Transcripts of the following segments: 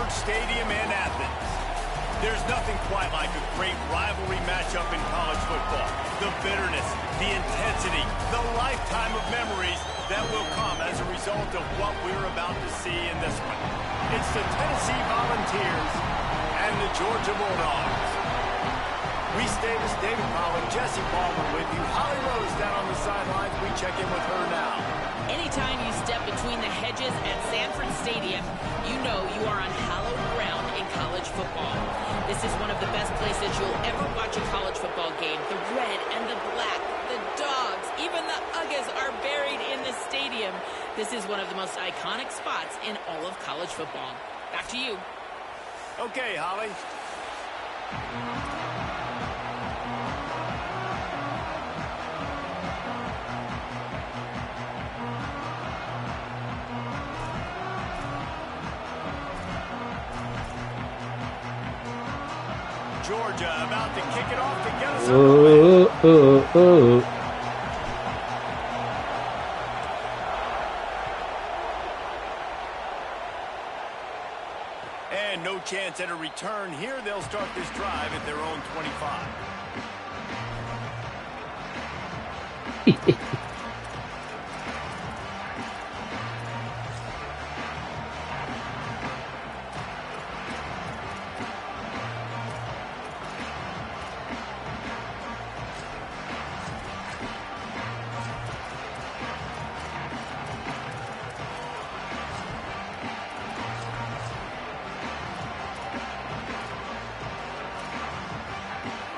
Sanford Stadium in Athens. There's nothing quite like a great rivalry matchup in college football. The bitterness, the intensity, the lifetime of memories that will come as a result of what we're about to see in this one. It's the Tennessee Volunteers and the Georgia Bulldogs. Reese Davis, David Powell, and Jesse Palmer with you. Holly Rose down on the sidelines. We check in with her now. Anytime you step between the hedges at Sanford Stadium, you know you are on hallowed ground in college football. This is one of the best places you'll ever watch a college football game. The red and the black, the dogs, even the Uggas are buried in the stadium. This is one of the most iconic spots in all of college football. Back to you. Okay, Holly. Georgia about to kick it off to get us underway. And no chance at a return here. They'll start this drive at their own 25.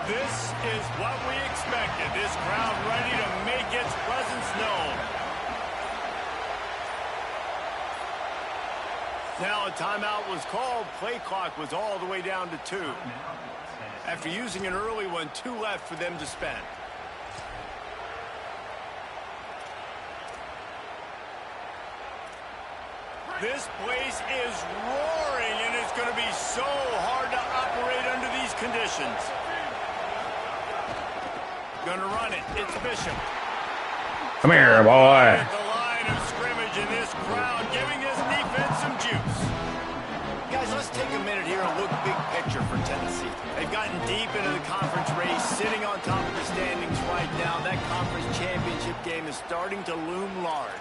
This is what we expected. This crowd ready to make its presence known. Now a timeout was called. Play clock was all the way down to 2. After using an early one, 2 left for them to spend. This place is roaring, and it's going to be so hard to operate under these conditions. Gonna run it. It's Bishop. Come here, boy. At the line of scrimmage, in this crowd giving this defense some juice. Guys, let's take a minute here and look big picture for Tennessee. They've gotten deep into the conference race, sitting on top of the standings right now. That conference championship game is starting to loom large.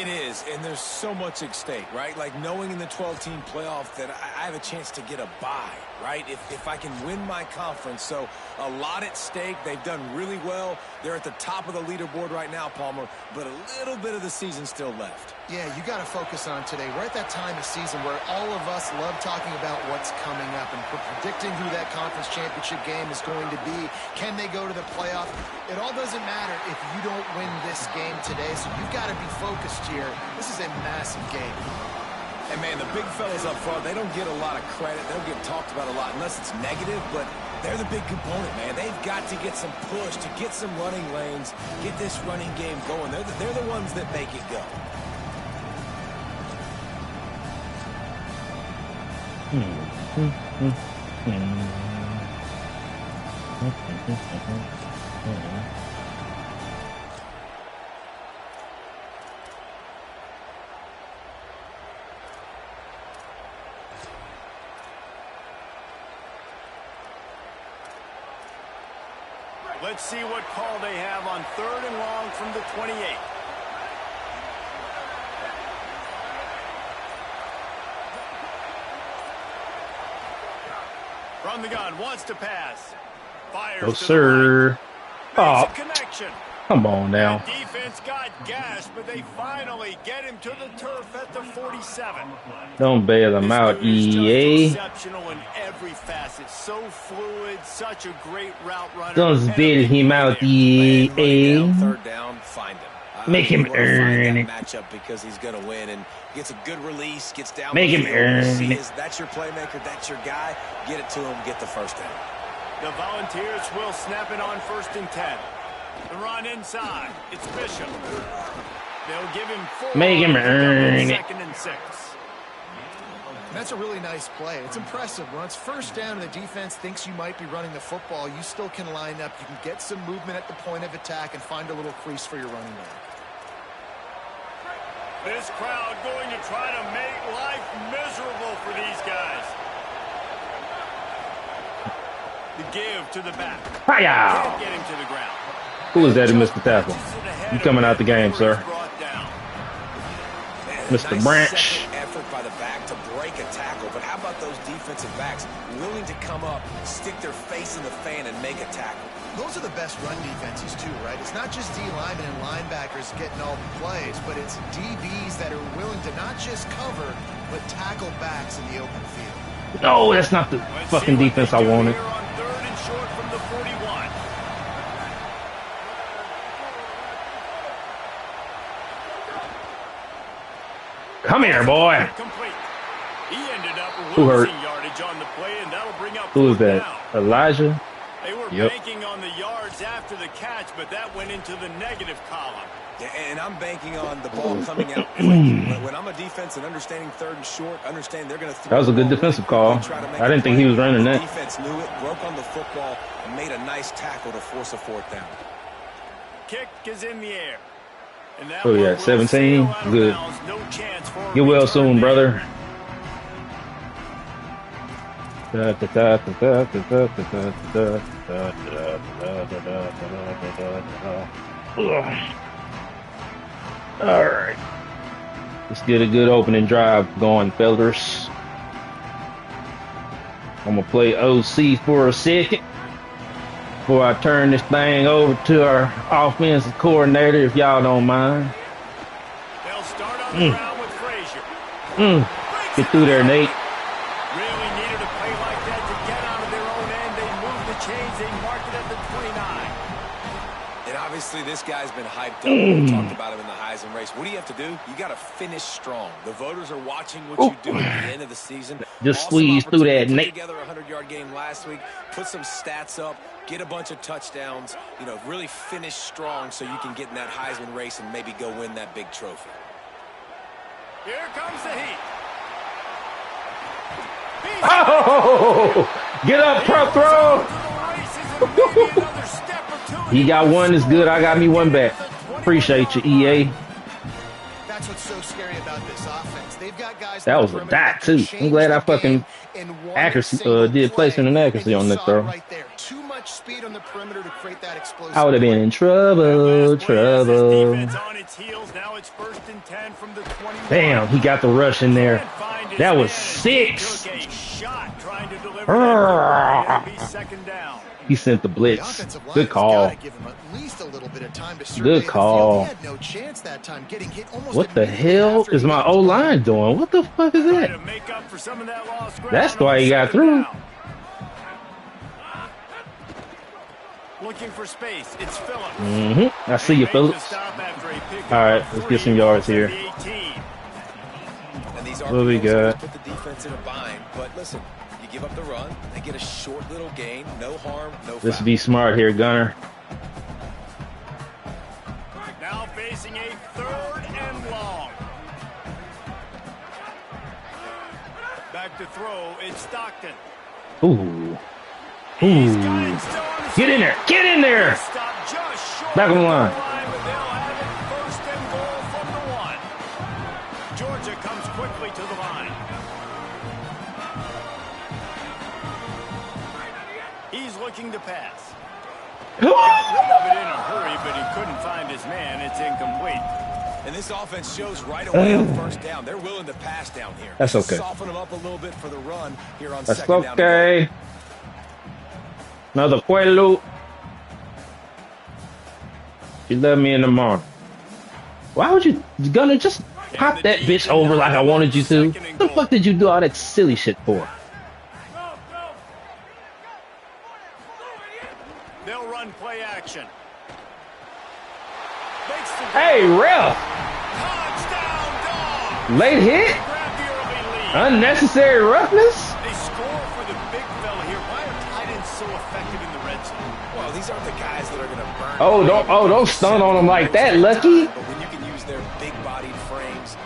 It is, and there's so much at stake, right? Like knowing in the 12-team playoff that I have a chance to get a bye, right? If I can win my conference. So a lot at stake. They've done really well. They're at the top of the leaderboard right now, Palmer, but a little bit of the season still left. Yeah, you got to focus on today. We're at that time of season where all of us love talking about what's coming up and predicting who that conference championship game is going to be. Can they go to the playoff? It all doesn't matter if you don't win this game today, so you've got to be focused here. This is a massive game. And, man, the big fellas up front, they don't get a lot of credit. They don't get talked about a lot unless it's negative, but they're the big component, man. They've got to get some push, to get some running lanes, get this running game going. They're the ones that make it go. Let's see what call they have on 3rd and long from the 28. From the gun, wants to pass. Fires No, to sir. the right. Oh, Connection. come on now. The defense got gashed, but they finally get him to the turf at the 47. Don't bail them out, EA. Exceptional in every facet. So fluid, such a great route runner. Don't bail him out, EA. 3rd down, find him. Make him earn it. Matchup because he's going to win and gets a good release, gets down. Make him earn it. That's your playmaker. That's your guy. Get it to him. Get the first down. The Volunteers will snap it on 1st and 10. The run inside. It's Bishop. They'll give him 4. Make him earn it. 2nd and 6. That's a really nice play. It's impressive. When it's 1st down and the defense thinks you might be running the football, you still can line up. You can get some movement at the point of attack and find a little crease for your running back. This crowd going to try to make life miserable for these guys. The give to the back. Hiya! Can't get him to the ground. Who is that who missed the tackle? You coming out the game, sir. Mr. Branch. Effort by the back to break a tackle, but how about those defensive backs willing to come up, stick their face in the fan, and make a tackle? Those are the best run defenses too, right? It's not just D linemen and linebackers getting all the plays, but it's DBs that are willing to not just cover, but tackle backs in the open field. No, that's not the fucking defense I wanted. On 3rd and short from the 41. Come here, boy. Complete. He ended up Who hurt? losing yardage on the play, and that'll bring up Who is fourth that? down. Elijah? They were Yep. banking on the yards after the catch, but that went into the negative column. Yeah, and I'm banking on the ball coming out quick. When I'm a defense and understanding 3rd and short, understand they're going to throw. That was a good defensive call. I didn't think he was running that. The defense knew it, broke on the football, and made a nice tackle to force a 4th down. Kick is in the air. And that Oh, one yeah, will 17. sail out of Good. bounds. No chance for a Get well return soon, there. brother. All right. Let's get a good opening drive going, fellas. I'm going to play OC for a second before I turn this thing over to our offensive coordinator, if y'all don't mind. They'll start on the ground with Frazier. Get through there, Nate. Really needed a play like that to get out of their own end. They moved the chains. They marked it at the 29. And obviously this guy's been hyped up. We talked about him in the Heisman race. What do you have to do? You got to finish strong. The voters are watching what you do at the end of the season. Just Awesome squeeze through that, opportunity. Nate. Put together a 100-yard game last week. Put some stats up. Get a bunch of touchdowns. You know, really finish strong so you can get in that Heisman race and maybe go win that big trophy. Here comes the heat. Oh, get up, pro throw. He got one that's good. I got me one back. Appreciate you, EA. That's what's so scary about this offense. They've got guys That was a dot, too. I'm glad I fucking accuracy did placement and accuracy on that throw. Right there. Too much speed on the perimeter to create that explosive. I would have been in trouble. Damn, he got the rush in there. That was 6. He sent the blitz. Good call. Good call. What the hell is my O-line doing? What the fuck is that? That's why he got through. Looking for space. It's Phillips. I see you, Phillips. All right, let's get some yards here. What we got? Put the defense in a bind, but listen, you give up the run, they get a short little gain, no harm, no foul. Let's be smart here, Gunner. Now facing a 3rd and long. Back to throw. It's Stockton. Ooh. Get in there. Get in there. Back on the line. First and goal from the 1. Georgia comes quickly to the line. He's looking to pass. Got rid of it in a hurry, but he couldn't find his man. It's incomplete. And this offense shows right away on 1st down. They're willing to pass down here. That's okay. Soften them up a little bit for the run here on That's 2nd down. okay. Another Quaalude. You love me in the morning. Why would you gonna just pop that bitch over like I wanted you to? What the fuck did you do all that silly shit for? They'll run play action. Hey, ref! Touchdown, dog! Late hit? Grab the early lead. Unnecessary roughness? They score for the big fella here. Why are tight ends so effective in the red zone? Well, these aren't the guys that are going to burn. Don't stun on them like that, Lucky. But when you can use their big-bodied frames,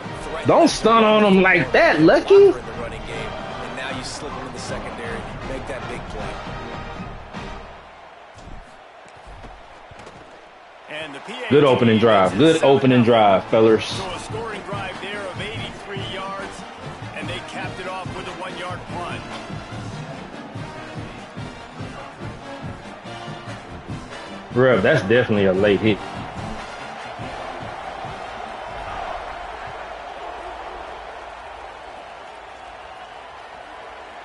Don't stun on them like that, Lucky. in the running game, and now you slip into the secondary, make that big play. And the PAT Good opening drive. Good opening drive, fellas. So a scoring drive Bro, that's definitely a late hit.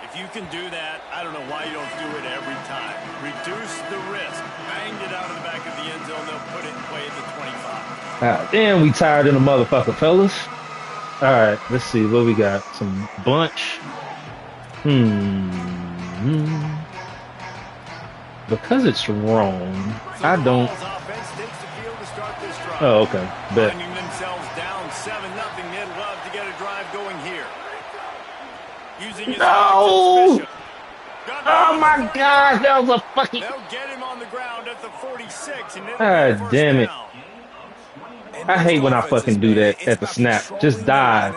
If you can do that, I don't know why you don't do it every time. Reduce the risk. Banged it out of the back of the end zone. They'll put it in play at the 25. Ah, damn, we tired in the motherfucker, fellas. All right, let's see what we got. Some bunch. Because it's wrong, So I the don't. Vols offense takes the field to start this drive. Oh, okay. Bet. Finding themselves down 7-0, they'd love to get a drive going here. Using his No! legs, it's Bishop. Oh my gosh, that was a fucking. They'll get him on the ground at the 46 and it'll be God first damn it. down. I hate when I fucking do that at the snap. Just dive.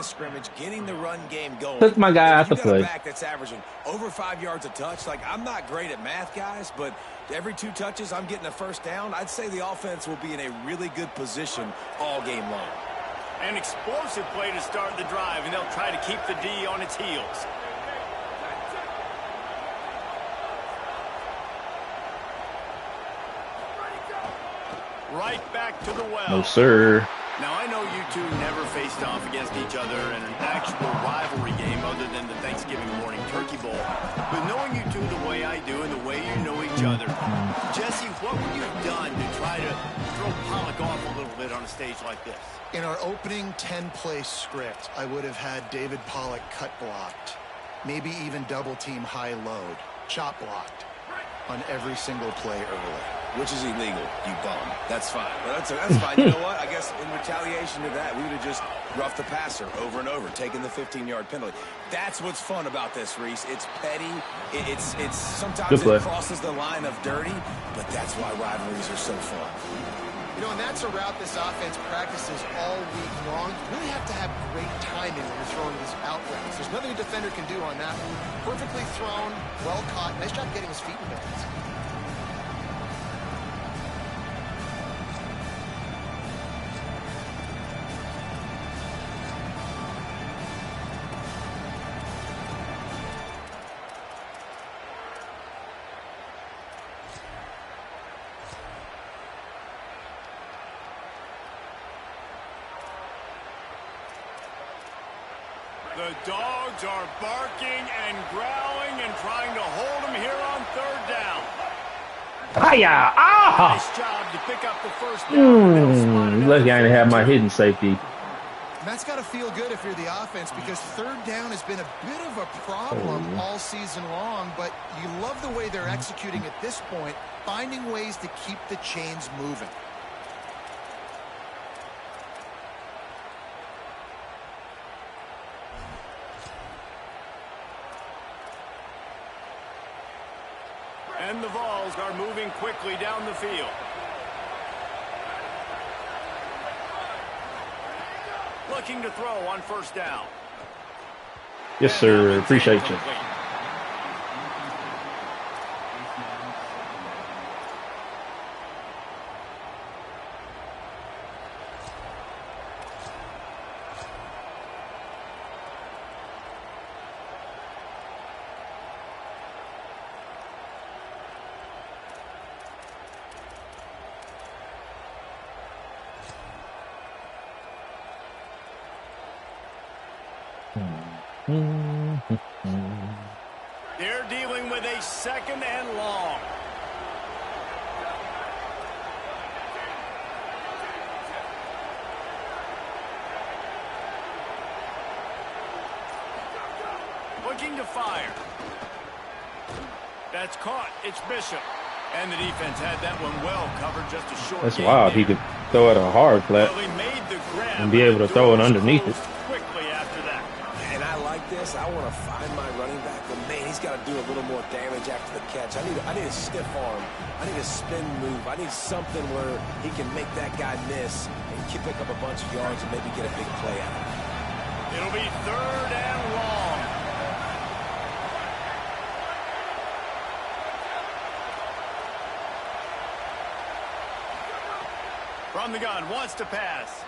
Getting the run game going. Took my guy out If the you got a play. back that's averaging over 5 yards a touch. Like, I'm not great at math, guys, but every 2 touches, I'm getting a first down. I'd say the offense will be in a really good position all game long. An explosive play to start the drive, and they'll try to keep the D on its heels. Right back to the well. No, sir. Now, I know you two never faced off against each other in an actual rivalry game other than the Thanksgiving morning turkey bowl. But knowing you two the way I do and the way you know each other, Jesse, what would you have done to try to throw Pollock off a little bit on a stage like this? In our opening 10-play script, I would have had David Pollock cut blocked, maybe even double-team high load, chop blocked on every single play early. Which is illegal, you bum. That's fine. But that's fine. You know what? I guess in retaliation to that, we would have just roughed the passer over and over, taking the 15-yard penalty. That's what's fun about this, Reese. It's petty. It's sometimes it crosses the line of dirty, but that's why rivalries are so fun. You know, and that's a route this offense practices all week long. You really have to have great timing when you're throwing these out routes. There's nothing a defender can do on that one. Perfectly thrown, well caught. Nice job getting his feet in bounds. The dogs are barking and growling and trying to hold him here on third down. Hiya! Ah! Nice job to pick up the first down. Lucky I didn't have my hidden safety. And that's got to feel good if you're the offense, because third down has been a bit of a problem all season long, but you love the way they're executing at this point, finding ways to keep the chains moving. And the Vols are moving quickly down the field. Looking to throw on first down. Yes, sir. Appreciate you. They're dealing with a second and long. Looking to fire. That's caught. It's Bishop. And the defense had that one well covered, just a short That's gain wild. there. He could throw it a hard flat Well, he made the grab, and be able to throw it underneath it. quickly after that. And I like this. I want to find my running back, but man, he's got to do a little more damage after the catch. I need a stiff arm. I need a spin move. I need something where he can make that guy miss and pick up a bunch of yards and maybe get a big play out of it. It'll be third and long. From the gun, wants to pass.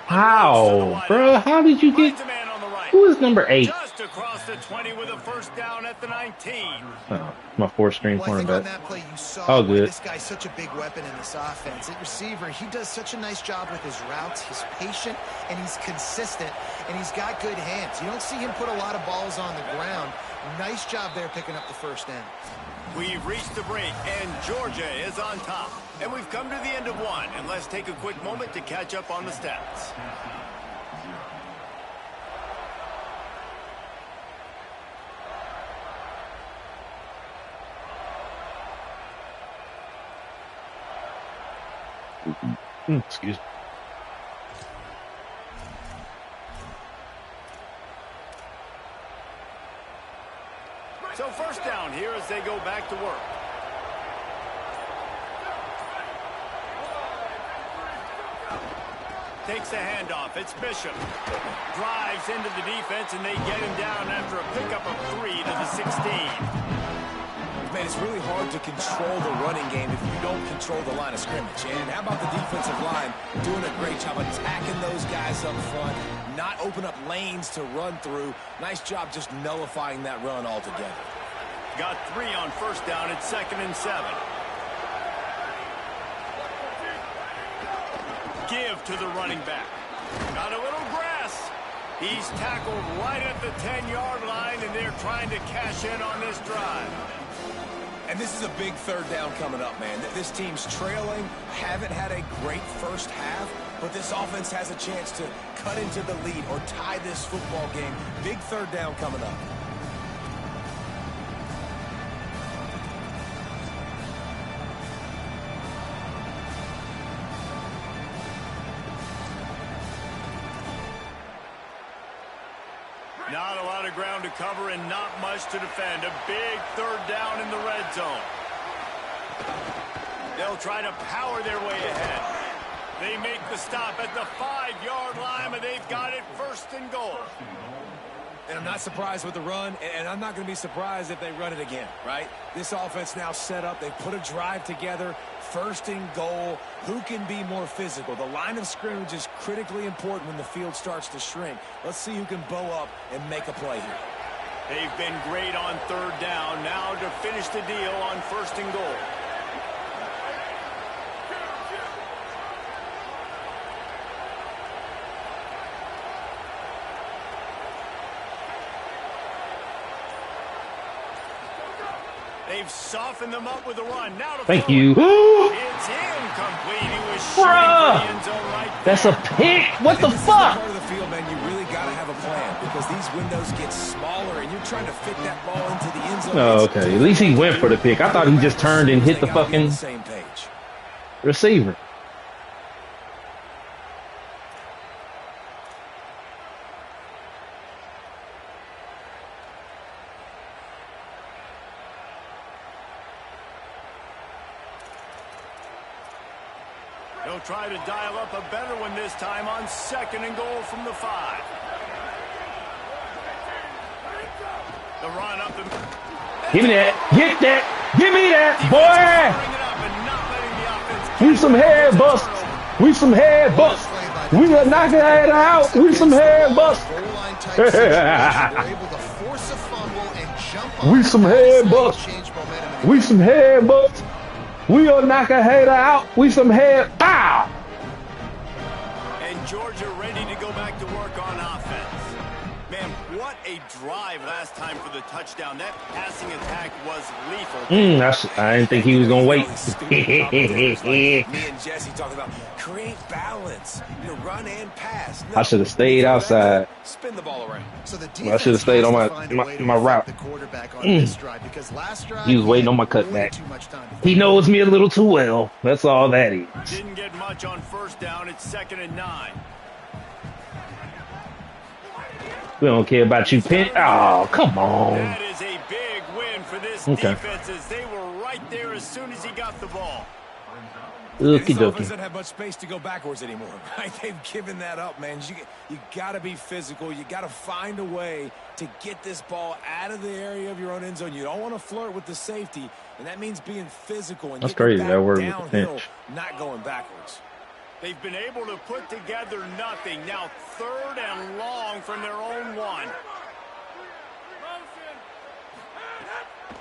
How, bro? How did you get? Finds a man on the right. Who is number 8? Just just across the 20 with a first down at the 19. Oh, my four-string Well, I think on cornerback. that play you saw Oh, why good. this guy's such a big weapon in this offense. At receiver, he does such a nice job with his routes. He's patient, and he's consistent, and he's got good hands. You don't see him put a lot of balls on the ground. Nice job there picking up the first down. We've reached the break, and Georgia is on top. And we've come to the end of one, and let's take a quick moment to catch up on the stats. Excuse me. So first down here as they go back to work. Takes the handoff. It's Bishop. Drives into the defense, and they get him down after a pickup of 3 to the 16. Man, it's really hard to control the running game if you don't control the line of scrimmage. And how about the defensive line doing a great job attacking those guys up front, not open up lanes to run through. Nice job just nullifying that run altogether. Got 3 on first down. It's 2nd and 7. Give to the running back. Got a little grass. He's tackled right at the 10-yard line, and they're trying to cash in on this drive. And this is a big third down coming up, man. This team's trailing, haven't had a great first half, but this offense has a chance to cut into the lead or tie this football game. Big third down coming up. Not a lot of ground to cover and not much to defend. A big third down in the red zone. They'll try to power their way ahead. They make the stop at the 5-yard line, and they've got it 1st and goal. And I'm not surprised with the run, and I'm not going to be surprised if they run it again, right? This offense now set up. They've put a drive together. 1st and goal. Who can be more physical? The line of scrimmage is critically important when the field starts to shrink. Let's see who can bow up and make a play here. They've been great on 3rd down. Now to finish the deal on 1st and goal. They've softened them up with a run. Now to Thank throw you. it. It's incomplete. He was shooting for the end zone right there. That's a pick. What the This is fuck? part of the field, man, you really got to have a plan because these windows get smaller and you're trying to fit that ball into the end zone. Oh, okay. At least he went for the pick. I thought he just turned and hit the fucking same page. receiver. They'll try to dial up a better one this time on 2nd and goal from the 5. The run up the... Give me that. Get that. Give me that, boy. We some head busts. We some head busts. We gonna knock it out. We some head busts. We some head busts. We some head busts. We gonna knock a hater out. We some head. Bow. And Georgia ready to go back to work on offense. Man, what a drive last time for the touchdown. That passing attack was lethal. I didn't think he was gonna wait. Me and Jesse talking about create balance, run and pass. I should have stayed outside. Spin the ball around. So the Well, I should have stayed on my route. The quarterback on this drive because last drive He was waiting on my had way cutback. too much time to He knows me a little too well. That's all that is. Didn't get much on 1st down. It's 2nd and 9. We don't care about you, Penn. Oh, come on. That is a big win for this defense as they were right there as soon as he got the ball. Okie This offense dokie. doesn't have much space to go backwards anymore, right? They've given that up, man. You got to be physical. You got to find a way to get this ball out of the area of your own end zone. You don't want to flirt with the safety, and that means being physical and That's getting crazy, back that word with the downhill, pinch. not going backwards. They've been able to put together nothing. Now 3rd and long from their own 1.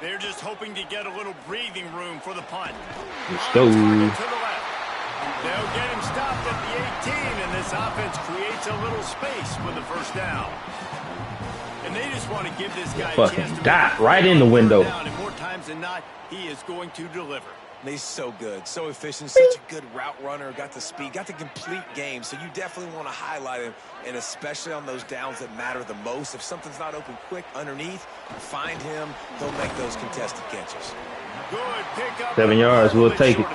They're just hoping to get a little breathing room for the punt. Let's go. To the left. They'll get him stopped at the 18, and this offense creates a little space for the first down. And they just want to give this guy a chance to dot right in the window. And more times than not, he is going to deliver. He's so good, so efficient, such a good route runner, got the speed, got the complete game, so you definitely want to highlight him, and especially on those downs that matter the most. If something's not open quick underneath, find him, he'll make those contested catches. Good pickup. 7 yards, we'll take it.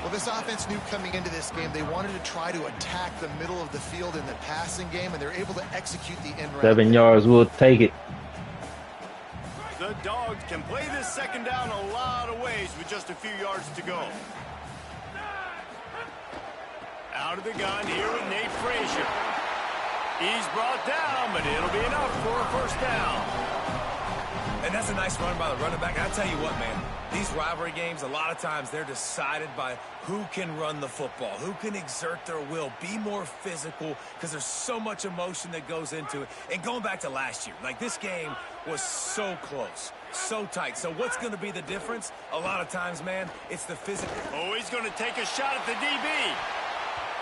Well, this offense knew coming into this game they wanted to try to attack the middle of the field in the passing game, and they're able to execute the end route. 7 yards, we'll take it. The Dogs can play this second down a lot of ways with just a few yards to go. Out of the gun here with Nate Frazier. He's brought down, but it'll be enough for a first down. And that's a nice run by the running back. I'll tell you what, man, these rivalry games, a lot of times they're decided by who can run the football, who can exert their will, be more physical, because there's so much emotion that goes into it. And going back to last year, like this game was so close, so tight. So what's going to be the difference? A lot of times, man, it's the physical. Oh, he's going to take a shot at the DB.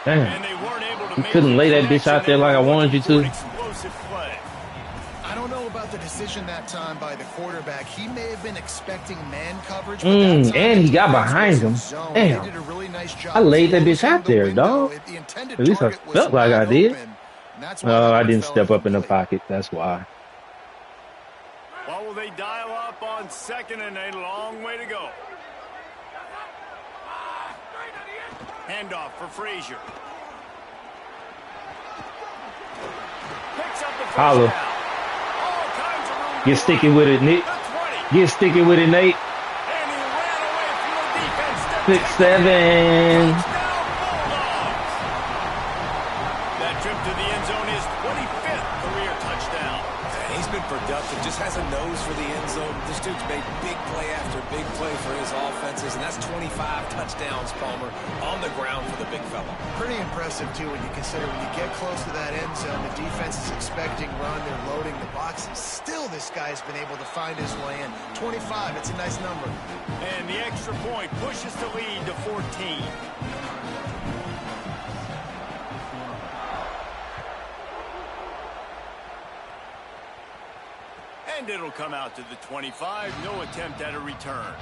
Damn. And they weren't able to You couldn't lay that bitch out there like I wanted you to. Explosive play. I don't know about the decision that time by the quarterback. He may have been expecting man coverage, but that time and he got behind him. Damn. Damn. Did a really nice job. I laid that bitch out there, dog. At least I felt like I did. No, I didn't step up in the pocket. That's why. Well, will they dial up on second and a long way to go? Handoff for Frazier. Picks up the first Holla. down. All kinds of room to Get sticky with it, Nick. the 20. Get sticky with it, Nate. And he ran away from the defense. 6, 7. Touchdown, Bulldogs. That trip to the end zone is 25th career touchdown. He's been productive, just has a nose for the end zone. This dude's made big play after big play for his offenses, and that's 25 touchdowns, Palmer, on the ground for the big fella. Pretty impressive, too, when you consider when you get close to that end zone, the defense is expecting run, they're loading the box, and still this guy's been able to find his way in. 25, it's a nice number. And the extra point pushes the lead to 14. And it'll come out to the 25. No attempt at a return.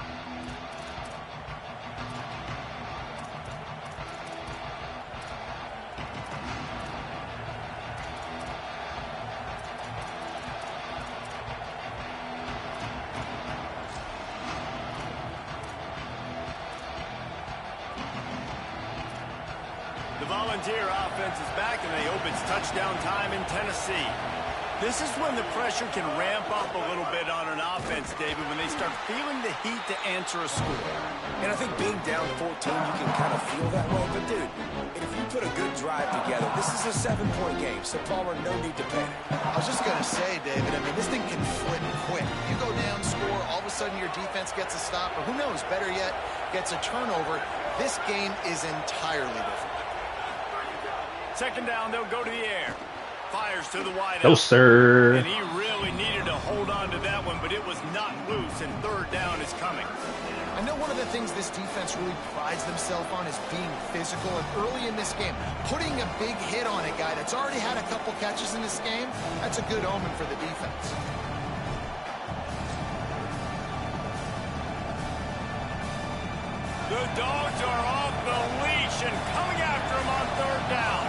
The Volunteer offense is back, and they hope it's touchdown time in Tennessee. This is when the pressure can ramp up a little bit on an offense, David, when they start feeling the heat to answer a score. And I think being down 14, you can kind of feel that way. But, dude, if you put a good drive together, this is a 7-point game, so Palmer, no need to panic. I was just going to say, David, I mean, this thing can flip quick. You go down, score, all of a sudden your defense gets a stop, or who knows, better yet, gets a turnover. This game is entirely different. Second down, they'll go to the air. Fires to the wide No, out. sir. And he really needed to hold on to that one, but it was not loose, and third down is coming. I know one of the things this defense really prides themselves on is being physical, and early in this game, putting a big hit on a guy that's already had a couple catches in this game, that's a good omen for the defense. The Dogs are off the leash and coming after him on third down.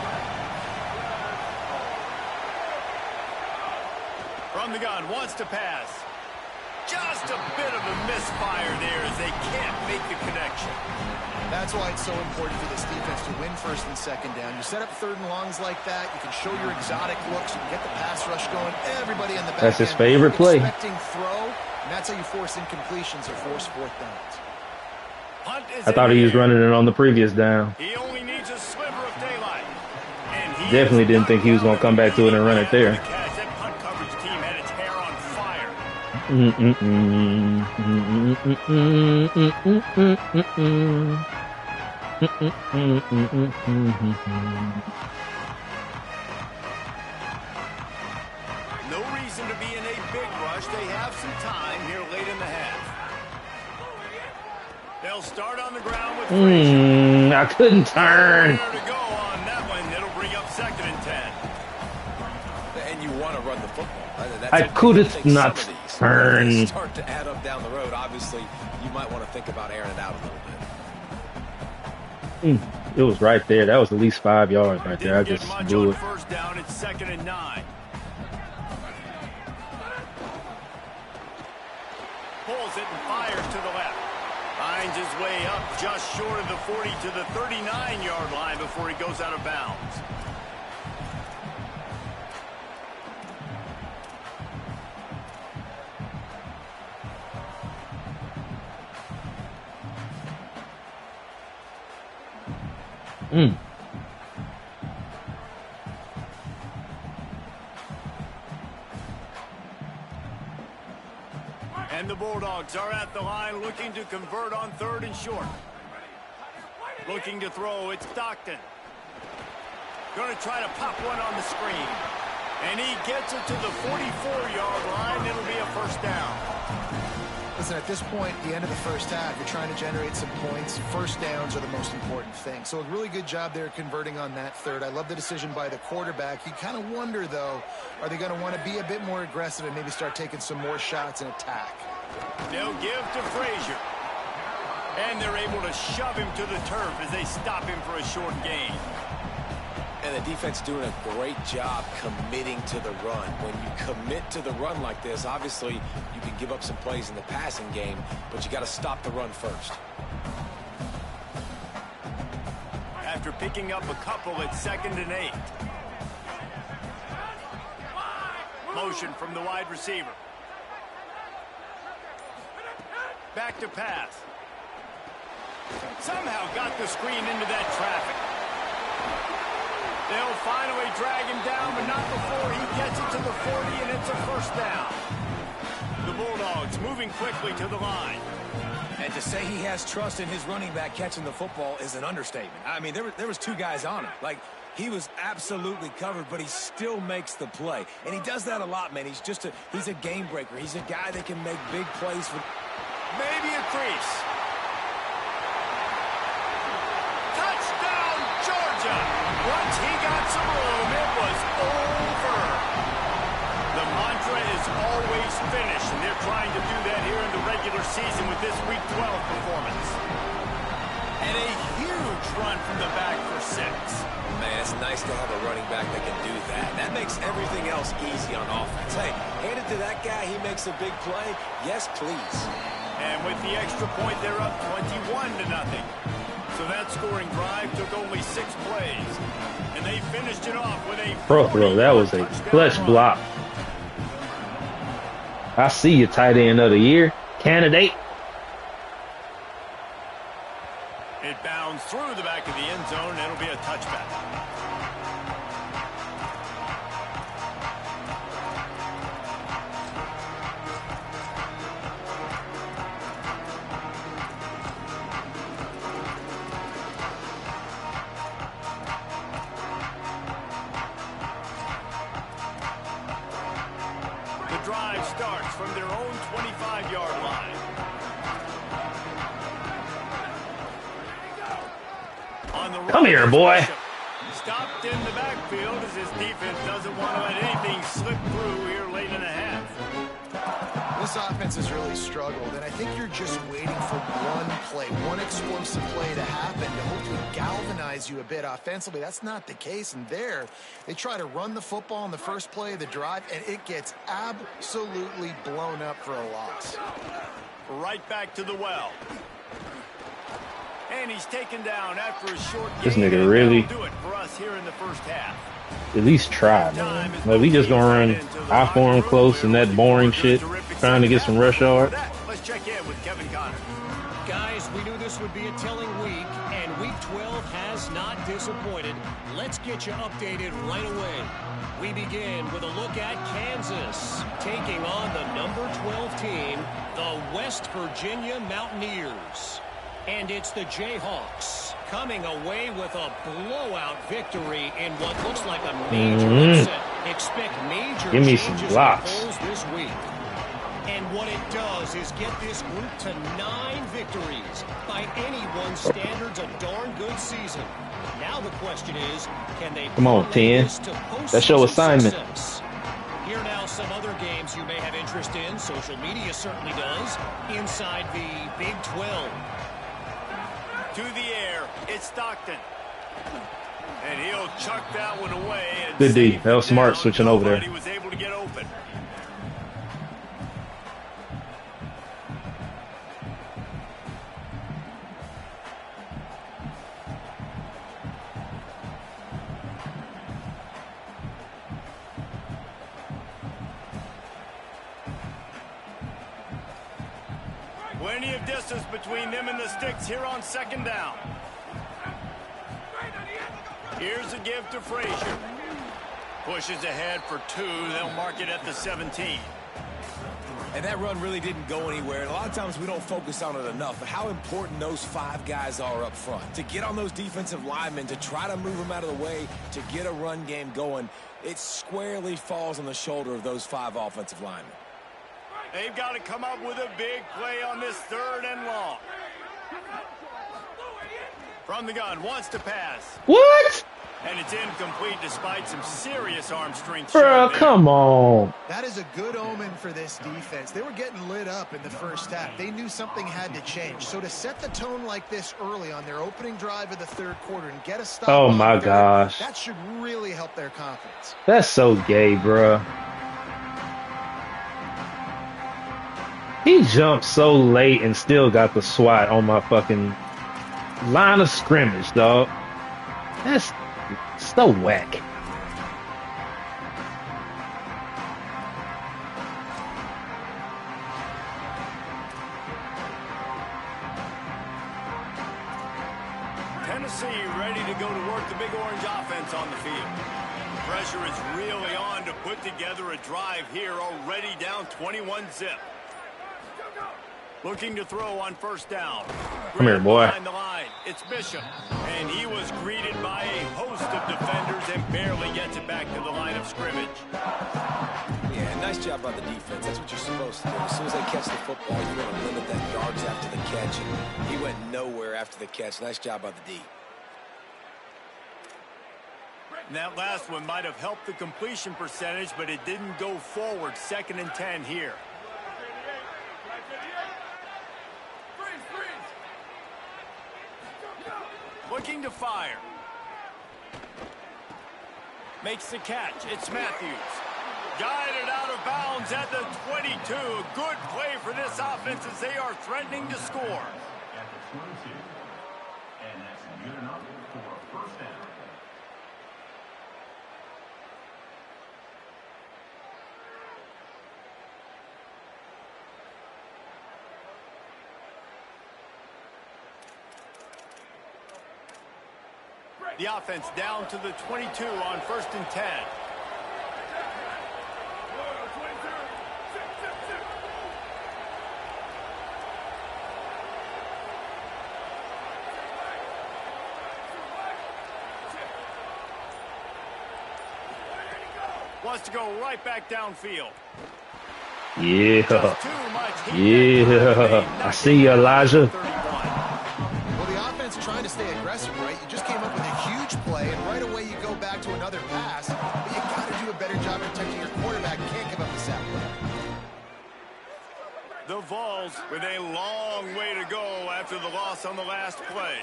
From the gun, wants to pass. Just a bit of a misfire there as they can't make the connection. That's why it's so important for this defense to win first and second down. You set up third and longs like that, you can show your exotic looks, you can get the pass rush going, everybody on the back That's his end favorite play. expecting throw, and that's how you force incompletions or force fourth downs. Punt is I thought in he the was air. running it on the previous down. He only needs a sliver of daylight. And he Definitely is didn't think he was knocked gonna come back to it and run it there. That punt coverage team had its hair on fire. No reason to be in a big rush. They have some time here late in the half. They'll start on the ground with I couldn't turn. There to go on that one. It'll bring up 2nd and 10. And you want to run the football. I couldn't not turn. Start to add up down the road. Obviously, you might want to think about airing it out a little bit. It was right there. That was at least 5 yards right there. I Didn't just get much blew on it. first down. It's 2nd and 9. Pulls it and fires to the left. Finds his way up just short of the 40 to the 39-yard line before he goes out of bounds. And the Bulldogs are at the line looking to convert on 3rd and short. Looking to throw, it's Stockton. Going to try to pop one on the screen. And he gets it to the 44-yard line. It'll be a first down. Listen, at this point, the end of the first half, you're trying to generate some points. First downs are the most important thing. So a really good job there converting on that 3rd. I love the decision by the quarterback. You kind of wonder, though, are they going to want to be a bit more aggressive and maybe start taking some more shots and attack? They'll give to Frazier. And they're able to shove him to the turf as they stop him for a short gain. And the defense doing a great job committing to the run. When you commit to the run like this, obviously you can give up some plays in the passing game, but you got to stop the run first. After picking up a couple at 2nd and 8. Motion from the wide receiver. Back to pass. Somehow got the screen into that traffic. They'll finally drag him down, but not before he gets it to the 40, and it's a first down. The Bulldogs moving quickly to the line. And to say he has trust in his running back catching the football is an understatement. I mean, there was 2 guys on him. Like, he was absolutely covered, but he still makes the play. And he does that a lot, man. He's a game breaker. He's a guy that can make big plays for maybe a crease. Touchdown, Georgia. Once he got some room, it was over. The mantra is always finish, and they're trying to do that here in the regular season with this Week 12 performance. And a huge run from the back for 6. Man, it's nice to have a running back that can do that. That makes everything else easy on offense. Hey, hand it to that guy, he makes a big play. Yes, please. And with the extra point, they're up 21-0. So that scoring drive took only 6 plays. And they finished it off with a Pro throw. That was a clutch block. I see you, tight end of the year candidate. It bounds through the back of the end zone, and it'll be a touchback. The drive starts from their own 25-yard line. Come here, boy. Stopped in the backfield as his defense doesn't want to let anything slip through here late in the half. This offense has really struggled, and I think you're just waiting for one play, one explosive play to happen to hopefully galvanize you a bit offensively. That's not the case, and there they try to run the football in the first play of the drive, and it gets absolutely blown up for a loss. Right back to the well. And he's taken down after a short game. This nigga really do it for us here in the first half. at least try, man. Like, we just gonna run I form close and that boring shit, trying to get some rush yards. Let's check in with Kevin Connor. Guys, we knew this would be a telling week, and Week 12 has not disappointed. Let's get you updated right away. We begin with a look at Kansas, taking on the number 12 team, the West Virginia Mountaineers. And it's the Jayhawks coming away with a blowout victory in what looks like a major upset. Expect major Give me some changes blocks. in polls this week. And what it does is get this group to 9 victories. By anyone's standards, a darn good season. Now the question is, can they Come on, 10. That's your assignment. Success? Here now some other games you may have interest in. Social media certainly does. Inside the Big 12. To the air, it's Stockton. And he'll chuck that one away. And Good D. That was smart switching over there. He was able to get open. Plenty of distance between them and the sticks here on second down. Here's a give to Frazier. Pushes ahead for 2. They'll mark it at the 17. And that run really didn't go anywhere. And a lot of times we don't focus on it enough, but how important those 5 guys are up front. To get on those defensive linemen, to try to move them out of the way, to get a run game going, it squarely falls on the shoulder of those 5 offensive linemen. They've got to come up with a big play on this 3rd and long. From the gun, wants to pass. What? And it's incomplete despite some serious arm strength. Bro, come on. That is a good omen for this defense. They were getting lit up in the first half. They knew something had to change. So to set the tone like this early on their opening drive of the 3rd quarter and get a stop. Oh my gosh. That should really help their confidence. That's so gay, bro. He jumped so late and still got the swat on my fucking line of scrimmage, dog. That's so whack. Tennessee ready to go to work the Big Orange offense on the field. Pressure is really on to put together a drive here, already down 21-zip. Looking to throw on 1st down. Come here, boy. Behind the line, it's Bishop. And he was greeted by a host of defenders and barely gets it back to the line of scrimmage. Yeah, nice job by the defense. That's what you're supposed to do. As soon as they catch the football, you want to limit that yards after the catch. And he went nowhere after the catch. Nice job by the D. And that last one might have helped the completion percentage, but it didn't go forward. 2nd and 10 here. Looking to fire. Makes the catch. It's Matthews. Guided out of bounds at the 22. Good play for this offense as they are threatening to score. At the 22. And that's good enough for a 1st down. The offense down to the 22 on 1st and 10. Wants to go right back downfield. Yeah. Yeah. I see you, Elijah. Well, the offense trying to stay aggressive, right? You just came up with a huge play, and right away you go back to another pass. But you got to do a better job protecting your quarterback. You can't give up the sack. The Vols with a long way to go after the loss on the last play.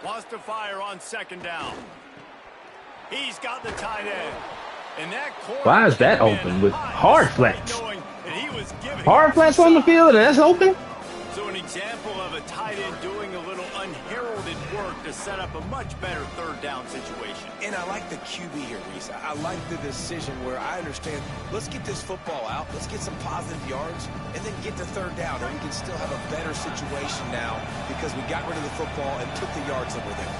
Wants to fire on 2nd down. He's got the tight end. And that why is that open with hard flats? Hard flats flats on the field and that's open? So an example of a tight end doing a little unheralded work to set up a much better 3rd down situation. And I like the QB here, Reese. I like the decision where I understand, let's get this football out, let's get some positive yards, and then get to 3rd down, and we can still have a better situation now because we got rid of the football and took the yards that were there.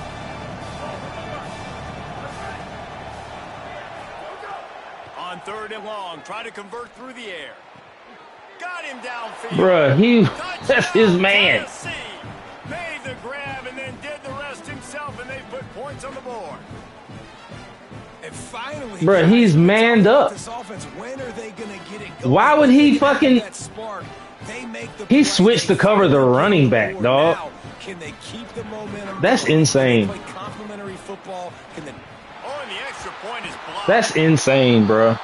On 3rd and long, try to convert through the air. Got him downfield. Bruh, that's his man. Tennessee made the grab and then did the rest himself, and they put points on the board. And finally, Bruh, he's manned up. This offense, when are they gonna get it going? Why would he fucking... That spark, they make the He play, switched to cover the running back, dog. now, can they keep the momentum? That's going? insane. Can they play complementary football? Can they... Oh, and the extra point is blocked. That's insane, bro.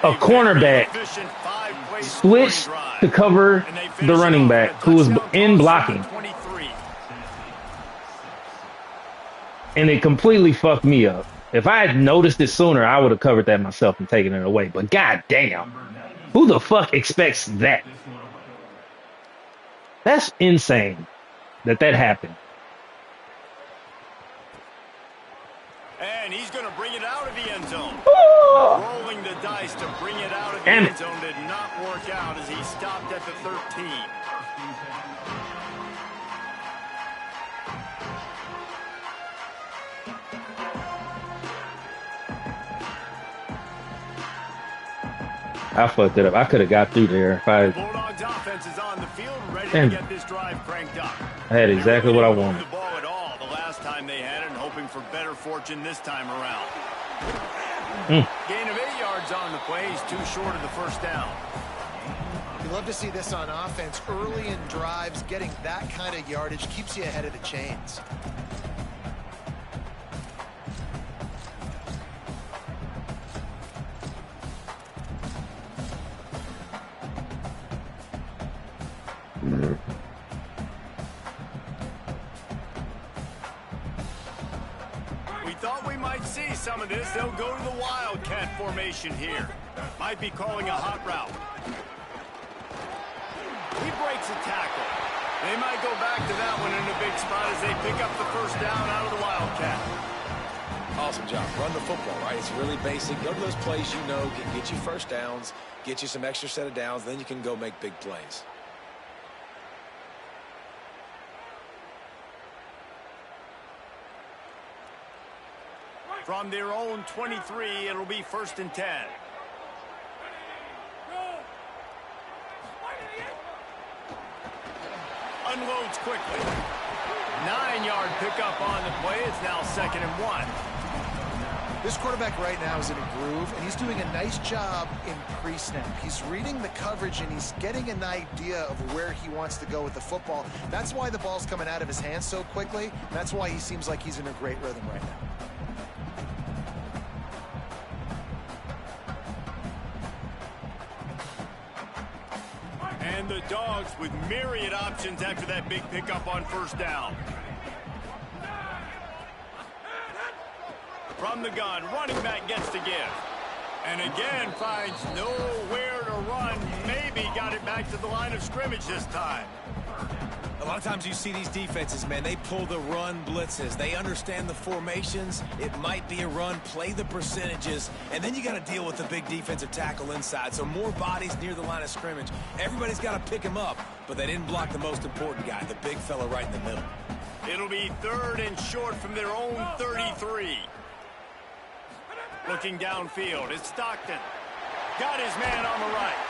A cornerback switched to cover the running back who was in blocking. And it completely fucked me up. If I had noticed it sooner, I would have covered that myself and taken it away. But goddamn, who the fuck expects that? That's insane that happened. And he's going to bring it out of the end zone. Oh. Rolling the dice to bring it out of the end zone did not work out as he stopped at the 13. I fucked it up. I could have got through there if I... Bulldogs offense is on the field ready Damn. to get this drive cranked up. I had exactly what I wanted. The ball at all the last time they had it, and hoping for better fortune this time around. Gain of 8 yards on the play. He's too short of the first down. You love to see this on offense. Early in drives, getting that kind of yardage keeps you ahead of the chains. We thought we might see some of this. They'll go to the Wildcat formation here. Might be calling a hot route. He breaks a tackle. They might go back to that one in a big spot as they pick up the first down out of the Wildcat. Awesome job. Run the football, right? It's really basic. Go to those plays you know can get you first downs, get you some extra set of downs, then you can go make big plays. From their own 23, it'll be 1st and 10. Unloads quickly. 9-yard pickup on the play. It's now 2nd and 1. This quarterback right now is in a groove, and he's doing a nice job in pre-snap. He's reading the coverage, and he's getting an idea of where he wants to go with the football. That's why the ball's coming out of his hands so quickly. That's why he seems like he's in a great rhythm right now. And the Dogs with myriad options after that big pickup on 1st down. From the gun, running back gets to give. And again finds nowhere to run. Maybe got it back to the line of scrimmage this time. A lot of times you see these defenses, man, they pull the run blitzes. They understand the formations. It might be a run, play the percentages, and then you got to deal with the big defensive tackle inside. So more bodies near the line of scrimmage. Everybody's got to pick him up, but they didn't block the most important guy, the big fella right in the middle. It'll be 3rd and short from their own 33. Looking downfield, it's Stockton. Got his man on the right.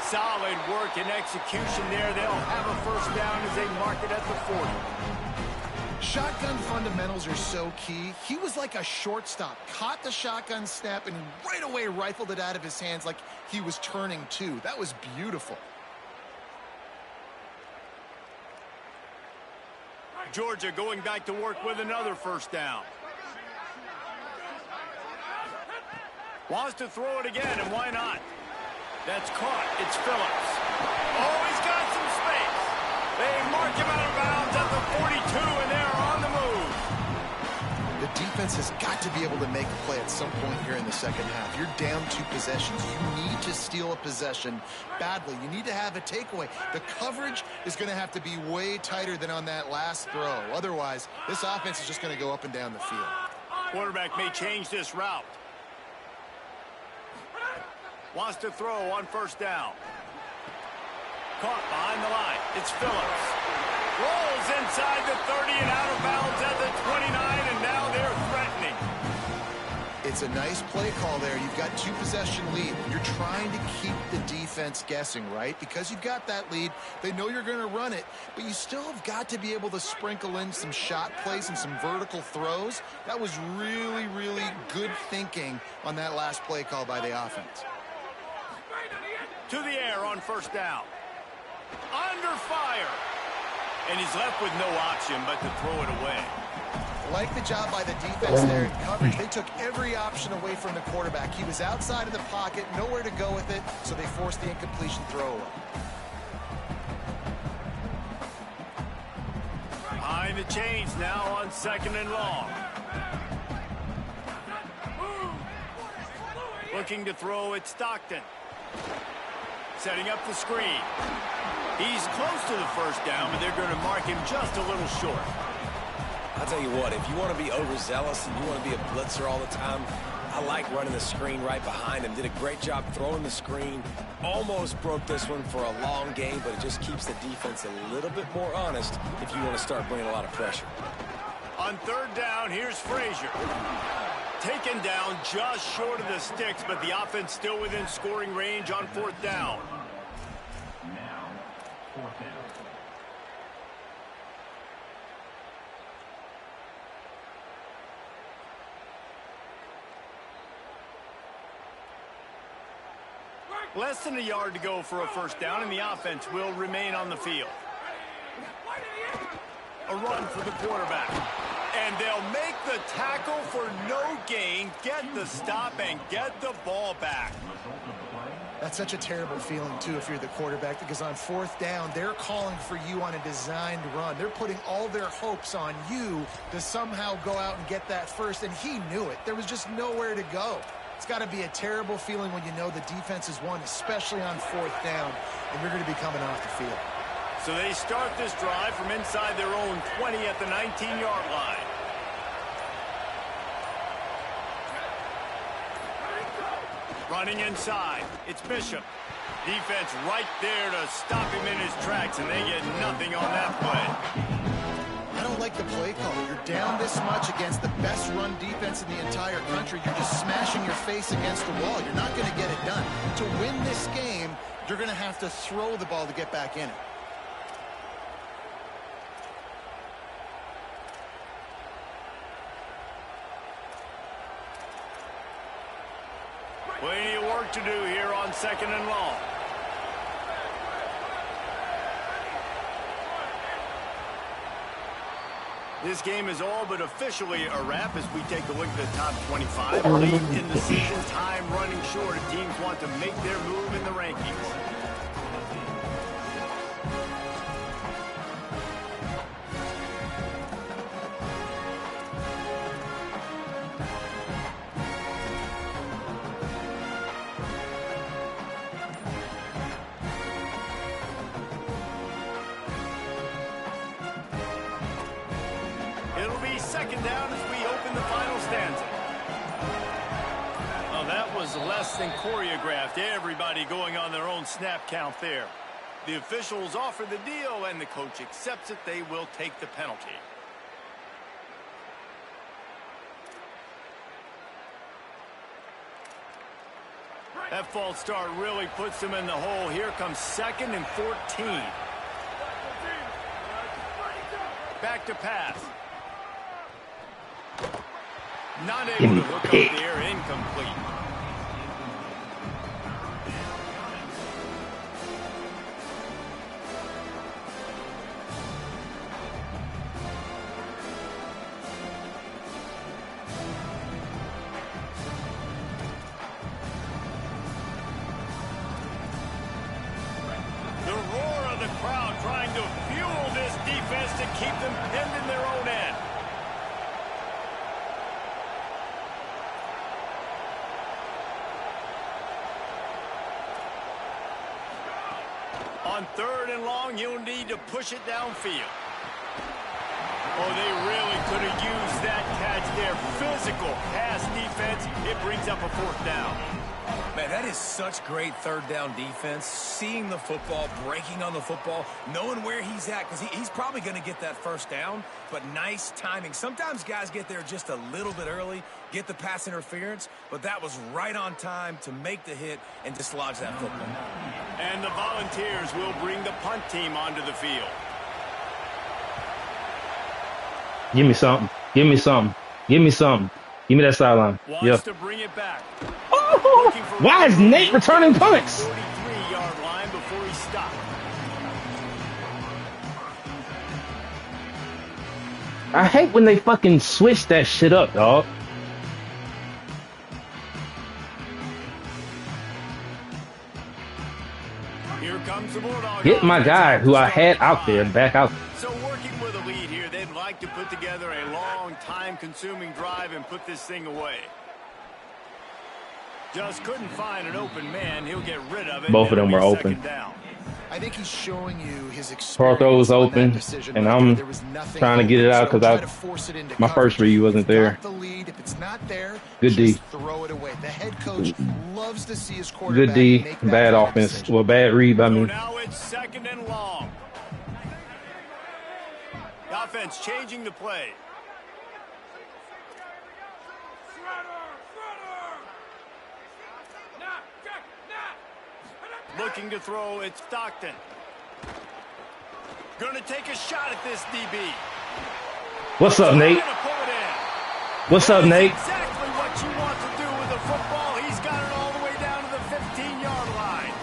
Solid work and execution there. They'll have a 1st down as they mark it at the 40. Shotgun fundamentals are so key. He was like a shortstop. Caught the shotgun snap and right away rifled it out of his hands like he was turning too. That was beautiful. Georgia going back to work with another 1st down. Wants to throw it again, and why not? That's caught. It's Phillips. Oh, he's got some space. They mark him out of bounds at the 42, and they're on the move. The defense has got to be able to make a play at some point here in the second half. You're down 2 possessions. You need to steal a possession badly. You need to have a takeaway. The coverage is going to have to be way tighter than on that last throw. Otherwise, this offense is just going to go up and down the field. Quarterback may change this route. Wants to throw on 1st down. Caught behind the line. It's Phillips. Rolls inside the 30 and out of bounds at the 29, and now they're threatening. It's a nice play call there. You've got 2-possession lead. You're trying to keep the defense guessing, right? Because you've got that lead, they know you're going to run it, but you still have got to be able to sprinkle in some shot plays and some vertical throws. That was really, really good thinking on that last play call by the offense. To the air on first down. Under fire. And he's left with no option but to throw it away. Like the job by the defense there in coverage. They took every option away from the quarterback. He was outside of the pocket, nowhere to go with it, so they forced the incompletion throwaway. Behind the chains now on 2nd and long. Looking to throw at Stockton. Setting up the screen. He's close to the first down, but they're going to mark him just a little short. I'll tell you what, if you want to be overzealous and you want to be a blitzer all the time, I like running the screen right behind him. Did a great job throwing the screen. Almost broke this one for a long game, but it just keeps the defense a little bit more honest if you want to start bringing a lot of pressure. On 3rd down, here's Frazier. Taken down just short of the sticks, but the offense still within scoring range on 4th down. Now, 4th down. Less than a yard to go for a first down, and the offense will remain on the field. A run for the quarterback. And they'll make the tackle for no gain, get the stop, and get the ball back. That's such a terrible feeling, too, if you're the quarterback, because on 4th down, they're calling for you on a designed run. They're putting all their hopes on you to somehow go out and get that first, and he knew it. There was just nowhere to go. It's got to be a terrible feeling when you know the defense has won, especially on 4th down, and you're going to be coming off the field. So they start this drive from inside their own 20 at the 19-yard line. Running inside, it's Bishop. Defense right there to stop him in his tracks, and they get nothing on that play. I don't like the play call. You're down this much against the best run defense in the entire country. You're just smashing your face against the wall. You're not going to get it done. To win this game, you're going to have to throw the ball to get back in it. Plenty of work to do here on 2nd and long. This game is all but officially a wrap as we take a look at the top 25. Late in the season, time running short. Teams want to make their move in the rankings. It'll be 2nd down as we open the final stanza. Oh, that was less than choreographed. Everybody going on their own snap count there. The officials offer the deal, and the coach accepts it. They will take the penalty. That false start really puts them in the hole. Here comes 2nd and 14. Back to pass. Not able to hook up there, incomplete. The roar of the crowd trying to fuel this defense to keep them pinned in their own end. On 3rd and long, you'll need to push it downfield. Oh, they really could have used that catch there. physical pass defense. It brings up a 4th down. Man, that is such great 3rd down defense. Seeing the football, breaking on the football, knowing where he's at, because he's probably going to get that 1st down, but nice timing. Sometimes guys get there just a little bit early, get the pass interference, but that was right on time to make the hit and dislodge that football. And the Volunteers will bring the punt team onto the field. Give me something. Give me something. Give me something. Give me that sideline. Wants to bring it back. Oh, why is Nate returning punts? 43-yard line before he stopped. I hate when they fucking switch that shit up, dog. Here comes the Bulldog. Get my guy who I had out there back out. So working with a lead here, they'd like to put together a long, time-consuming drive and put this thing away. Just couldn't find an open man. He'll get rid of it. Both of them were open. Down. I think he's showing you his experience. Parthrow was open, and I'm trying to get it out because my first read wasn't there. If it's not there, good D. Throw it away. The head coach loves to see his Good quarterback D, make bad offense. decision. Well, bad read by me. So now it's 2nd and long. The offense changing the play. Looking to throw, it's Stockton. Going to take a shot at this DB. What's up, Nate? What's up, Nate? Exactly what you want to do with the football. He's got it all the way down to the 15-yard line.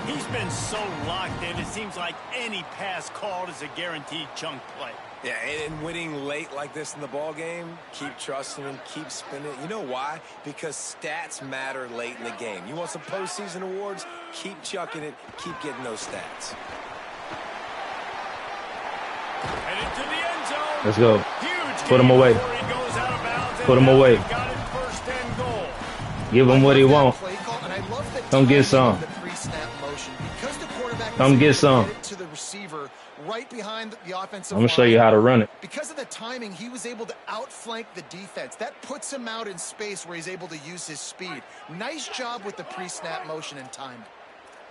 He's been so locked in, it seems like any pass called is a guaranteed chunk play. Yeah, and winning late like this in the ball game, keep trusting him, keep spinning it. You know why? Because stats matter late in the game. You want some postseason awards? Keep chucking it, keep getting those stats. And into the end zone. Let's go. Huge Put him away. Put him away. Give him what he wants. Come get some. Come get some. Right behind the offensive I'm going to show you how to run it. Because of the timing, he was able to outflank the defense. That puts him out in space where he's able to use his speed. Nice job with the pre-snap motion and timing.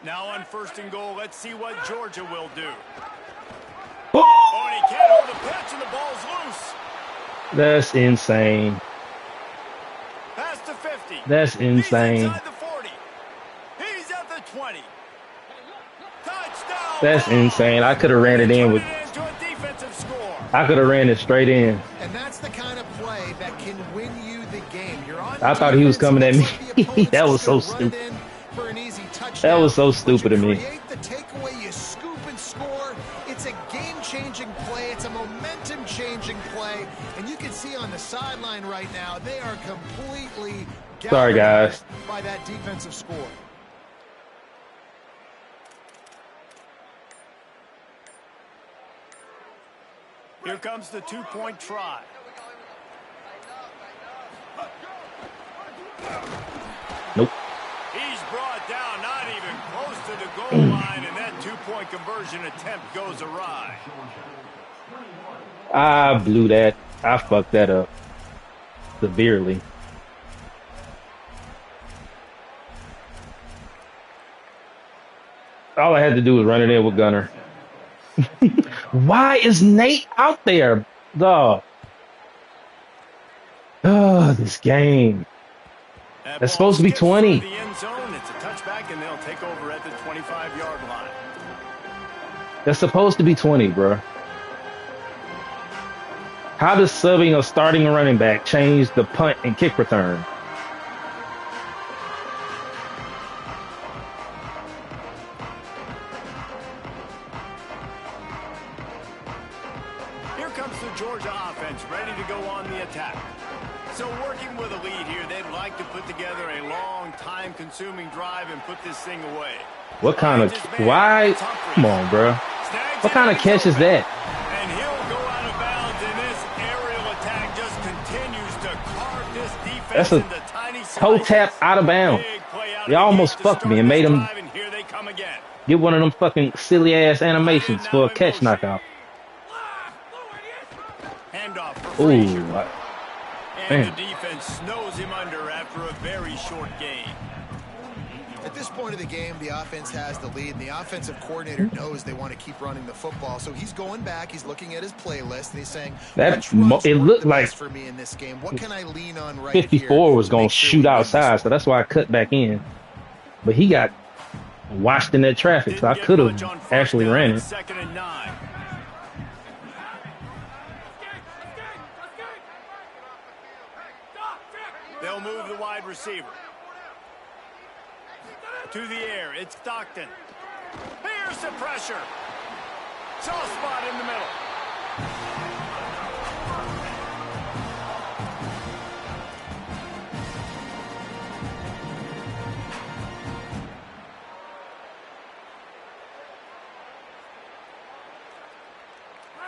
Now on 1st and goal, let's see what Georgia will do. Oh! Oh, and he can't hold the pitch, and the ball's loose. That's insane. Pass to 50. That's insane. He's inside the 40. He's at the 20. Touchdown. That's insane. I could have ran it in with. I could have ran it straight in. And that's the kind of play that can win you the game. You're on. I thought he was coming at me. That was so stupid. That was so stupid to me. Create the takeaway, you scoop and score. It's a game-changing play. It's a momentum-changing play. And you can see on the sideline right now, they are completely sorry, guys, by that defensive score. Here comes the 2-point try. Nope. He's brought down, not even close to the goal line, and that 2-point conversion attempt goes awry. I blew that. I fucked that up severely. All I had to do was run it in with Gunner. Why is Nate out there, dog? Oh, this game. That's supposed to be 20. The end zone. It's a touchback, and they'll take over at the 25-yard line. That's supposed to be 20, bro. How does subbing or starting a running back change the punt and kick return? Here comes the Georgia offense, ready to go on the attack. So working with a lead here, they'd like to put together a long, time-consuming drive and put this thing away. What kind of... Why? Come on, bro. What kind of catch is that? And he'll go out of bounds, and this aerial attack just continues to carve this defense. That's a toe tap out of bounds. Y'all almost fucked me and made him get one of them fucking silly-ass animations for a catch knockout. Ooh. And the defense snows him under after a very short gain. At this point of the game, the offense has the lead, and the offensive coordinator knows they want to keep running the football. So he's going back, he's looking at his playlist, and he's saying, it looked like for me in this game. What can I lean on right 54 here was going to shoot outside, so that's why I cut back in. But he got washed in that traffic, so I could have actually ran it. 2nd and 9. They'll move the wide receiver. To the air, it's Stockton. Here's the pressure. Soft spot in the middle.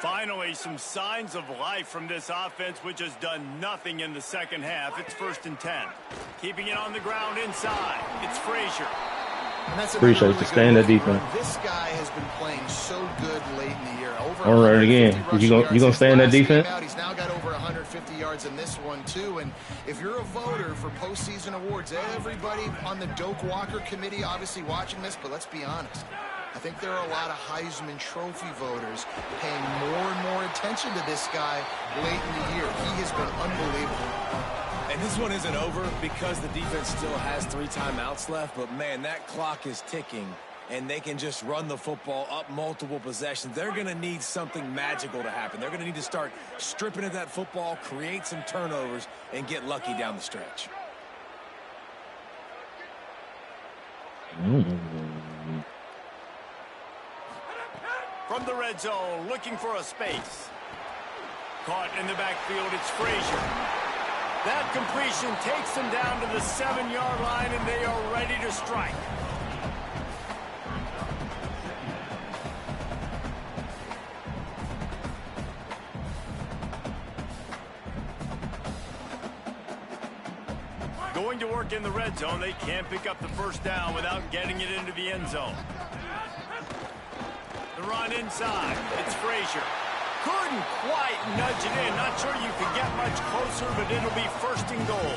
Finally, some signs of life from this offense, which has done nothing in the second half. It's 1st and 10. Keeping it on the ground inside. It's Frazier. Appreciate you staying that defense. This guy has been playing so good late in the year. All right, again. You gonna stay in that defense? He's now got over 150 yards in this one too. And if you're a voter for postseason awards, everybody on the Doak Walker committee obviously watching this. But let's be honest. I think there are a lot of Heisman Trophy voters paying more and more attention to this guy late in the year. He has been unbelievable. And this one isn't over because the defense still has 3 timeouts left. But, man, that clock is ticking, and they can just run the football up multiple possessions. They're going to need something magical to happen. They're going to need to start stripping at that football, create some turnovers, and get lucky down the stretch. From the red zone, looking for a space. Caught in the backfield, it's Frazier. That completion takes them down to the 7-yard line, and they are ready to strike. Going to work in the red zone, they can't pick up the first down without getting it into the end zone. The run inside, it's Frazier. Couldn't quite nudge it in. Not sure you could get much closer, but it'll be 1st and goal.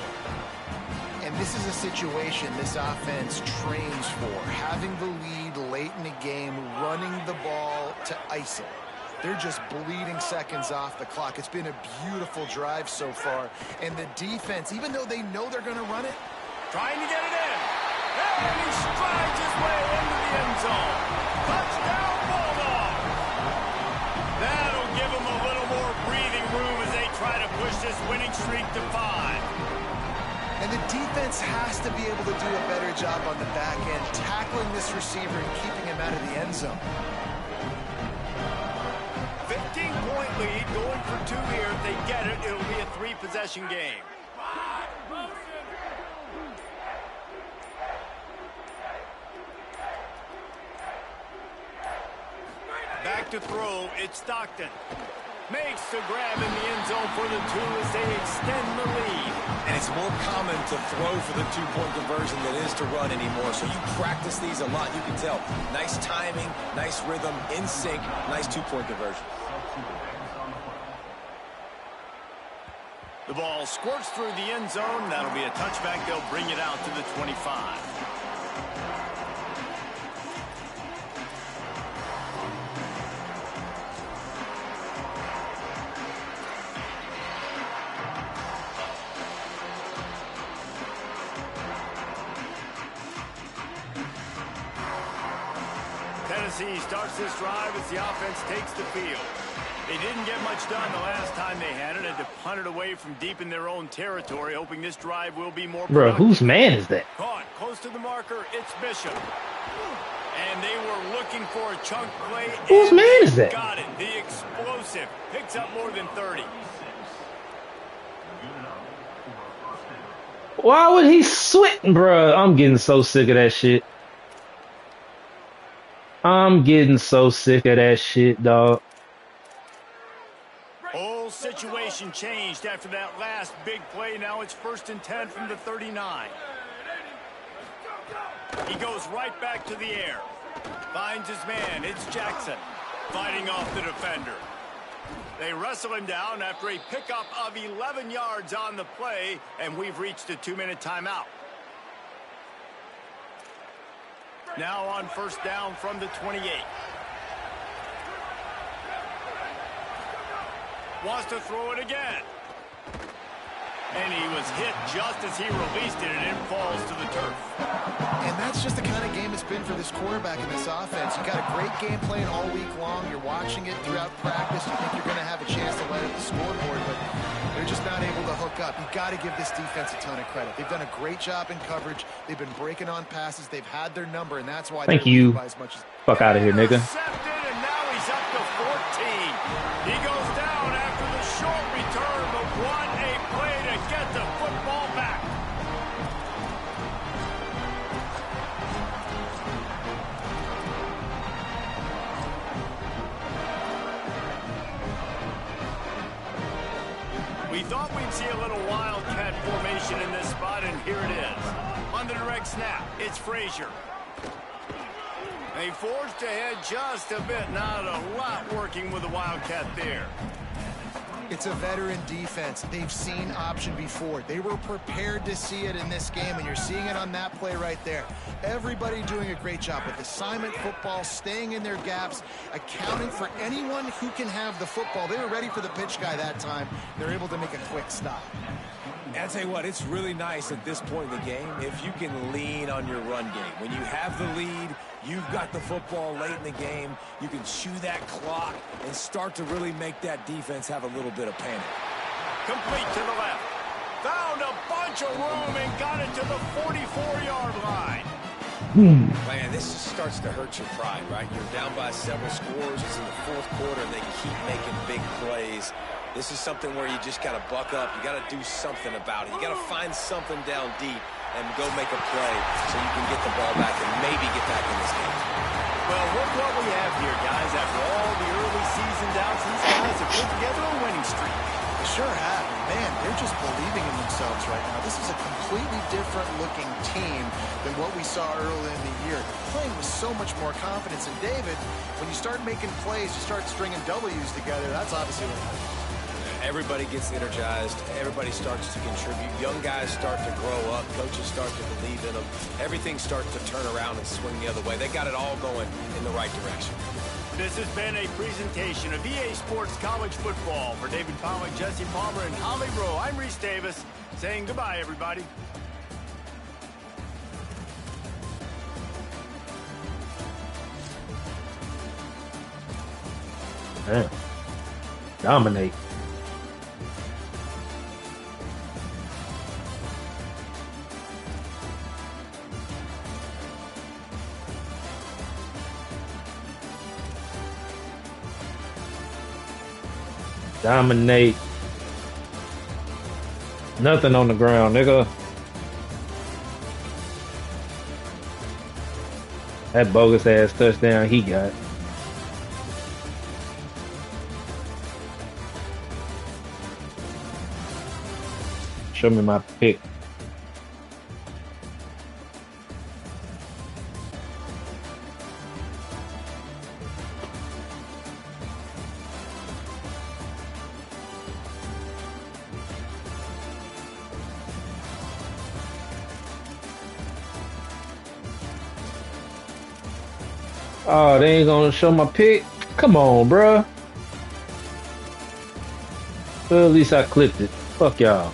And this is a situation this offense trains for. Having the lead late in the game, running the ball to ice it. They're just bleeding seconds off the clock. It's been a beautiful drive so far. And the defense, even though they know they're going to run it, trying to get it in. And he strides his way into the end zone. Touchdown, Bulldog. That'll give them a little more breathing room as they try to push this winning streak to 5. And the defense has to be able to do a better job on the back end, tackling this receiver and keeping him out of the end zone. 15-point lead, going for 2 here. If they get it, it'll be a 3-possession game. Back to throw, it's Stockton. Makes the grab in the end zone for the 2 as they extend the lead. And it's more common to throw for the 2-point conversion than it is to run anymore. So you practice these a lot. You can tell. Nice timing, nice rhythm, in sync, nice 2-point conversion. The ball squirts through the end zone. That'll be a touchback. They'll bring it out to the 25. Tennessee starts this drive as the offense takes the field. They didn't get much done the last time they had it. Had to punt it away from deep in their own territory, hoping this drive will be more productive. Bro, whose man is that? Caught close to the marker, it's Bishop. And they were looking for a chunk play. Whose man is that? Got it. The explosive picks up more than 30. Why would he sweating, bro? I'm getting so sick of that shit. I'm getting so sick of that shit, dog. Whole situation changed after that last big play. Now it's 1st and 10 from the 39. He goes right back to the air. Finds his man. It's Jackson fighting off the defender. They wrestle him down after a pickup of 11 yards on the play, and we've reached a 2-minute timeout. Now on first down from the 28. Wants to throw it again. And he was hit just as he released it, and it falls to the turf. And that's just the kind of game it's been for this quarterback in this offense. You got a great game plan all week long. You're watching it throughout practice. You think you're going to have a chance to light up the scoreboard, but they're just not able to hook up. You got to give this defense a ton of credit. They've done a great job in coverage. They've been breaking on passes. They've had their number, and that's why. Thank you. By as much as Fuck out of here, nigga. Intercepted, and now he's up to 14. He goes down after the short return, but what a play to get the football back. We thought we'd see a little wildcat formation in this spot, and here it is. On the direct snap, it's Frazier. They forced ahead just a bit. Not a lot working with the wildcat there. it's a veteran defense. They've seen option before. They were prepared to see it in this game, and you're seeing it on that play right there. Everybody doing a great job with assignment football, staying in their gaps, accounting for anyone who can have the football. They were ready for the pitch guy that time. They're able to make a quick stop. And I'll tell you what, it's really nice at this point in the game if you can lean on your run game. When you have the lead, you've got the football late in the game, you can chew that clock and start to really make that defense have a little bit of panic. Complete to the left. Found a bunch of room and got it to the 44-yard line. Man, this just starts to hurt your pride, right? You're down by several scores. It's in the fourth quarter, and they keep making big plays. This is something where you just got to buck up. You got to do something about it. You got to find something down deep and go make a play so you can get the ball back and maybe get back in this game. Well, look what we have here, guys. After all the early season doubts, these guys have put together a winning streak. They sure have. Man, they're just believing in themselves right now. This is a completely different looking team than what we saw early in the year. They're playing with so much more confidence. And David, when you start making plays, you start stringing W's together, that's obviously what happens. Everybody gets energized. Everybody starts to contribute. Young guys start to grow up. Coaches start to believe in them. Everything starts to turn around and swing the other way. They got it all going in the right direction. This has been a presentation of EA Sports College Football. For David Pollack, Jesse Palmer, and Holly Rowe, I'm Reese Davis, saying goodbye, everybody. Damn. Dominate. Dominate. Nothing on the ground, nigga. That bogus ass touchdown he got. Show me my pick. Oh, they ain't gonna show my pick? Come on, bruh. Well, at least I clipped it. Fuck y'all.